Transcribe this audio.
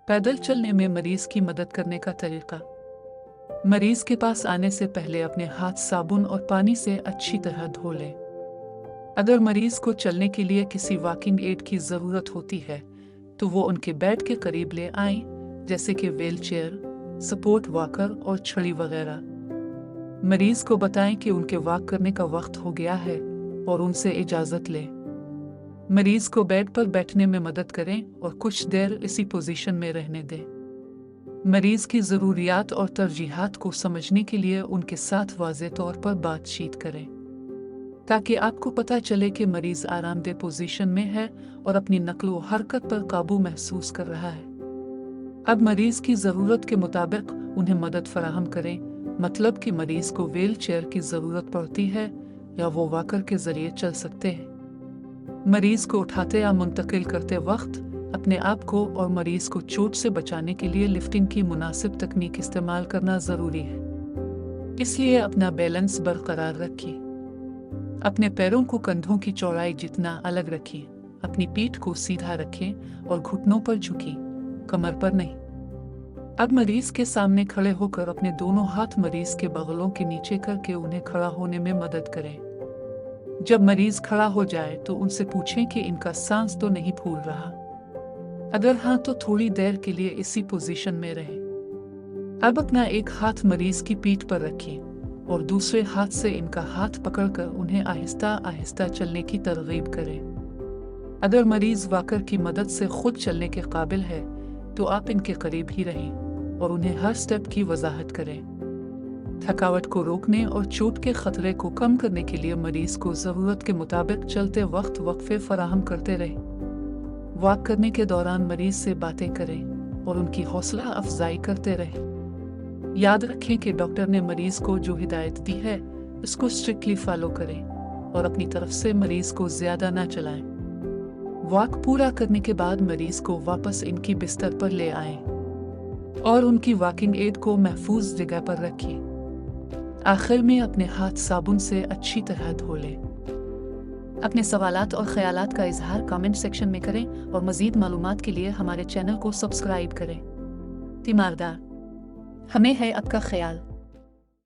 पैदल चलने में मरीज की मदद करने का तरीका। मरीज के पास आने से पहले अपने हाथ साबुन और पानी से अच्छी तरह धो लें। अगर मरीज को चलने के लिए किसी वॉकिंग एड की ज़रूरत होती है तो वो उनके बेड के करीब ले आएं, जैसे कि व्हीलचेयर, सपोर्ट वॉकर और छड़ी वगैरह। मरीज को बताएं कि उनके वॉक करने का वक्त हो गया है और उनसे इजाज़त लें। मरीज को बेड पर बैठने में मदद करें और कुछ देर इसी पोजीशन में रहने दें। मरीज की ज़रूरियात और तरजीहात को समझने के लिए उनके साथ वाज़ेह तौर पर बातचीत करें, ताकि आपको पता चले कि मरीज आरामदेह पोजीशन में है और अपनी नक्ल व हरकत पर काबू महसूस कर रहा है। अब मरीज की ज़रूरत के मुताबिक उन्हें मदद फराहम करें, मतलब कि मरीज को व्हील चेयर की ज़रूरत पड़ती है या वो वॉकर के ज़रिए चल सकते हैं। मरीज को उठाते या मुंतकिल करते वक्त अपने आप को और मरीज को चोट से बचाने के लिए लिफ्टिंग की मुनासिब तकनीक इस्तेमाल करना ज़रूरी है, इसलिए अपना बैलेंस बरकरार रखिए। अपने पैरों को कंधों की चौड़ाई जितना अलग रखिए, अपनी पीठ को सीधा रखें और घुटनों पर झुकी, कमर पर नहीं। अब मरीज के सामने खड़े होकर अपने दोनों हाथ मरीज के बगलों के नीचे करके उन्हें खड़ा होने में मदद करें। जब मरीज खड़ा हो जाए तो उनसे पूछें कि इनका सांस तो नहीं फूल रहा। अगर हाँ तो थोड़ी देर के लिए इसी पोजीशन में रहें। अब अपना एक हाथ मरीज की पीठ पर रखें और दूसरे हाथ से इनका हाथ पकड़कर उन्हें आहिस्ता आहिस्ता चलने की तरगीब करें। अगर मरीज वॉकर की मदद से खुद चलने के काबिल है तो आप इनके करीब ही रहें और उन्हें हर स्टेप की वजाहत करें। थकावट को रोकने और चोट के खतरे को कम करने के लिए मरीज को ज़रूरत के मुताबिक चलते वक्त वक्फे फराहम करते रहें। वॉक करने के दौरान मरीज से बातें करें और उनकी हौसला अफजाई करते रहें। याद रखें कि डॉक्टर ने मरीज को जो हिदायत दी है उसको स्ट्रिक्टली फॉलो करें और अपनी तरफ से मरीज को ज़्यादा ना चलाएं। वॉक पूरा करने के बाद मरीज को वापस इनकी बिस्तर पर ले आएं और उनकी वॉकिंग एड को महफूज जगह पर रखिए। आखिर में अपने हाथ साबुन से अच्छी तरह धो लें। अपने सवालात और ख्यालात का इजहार कमेंट सेक्शन में करें और मज़ीद मालूमात के लिए हमारे चैनल को सब्सक्राइब करें। तीमारदार, हमें है आपका ख्याल।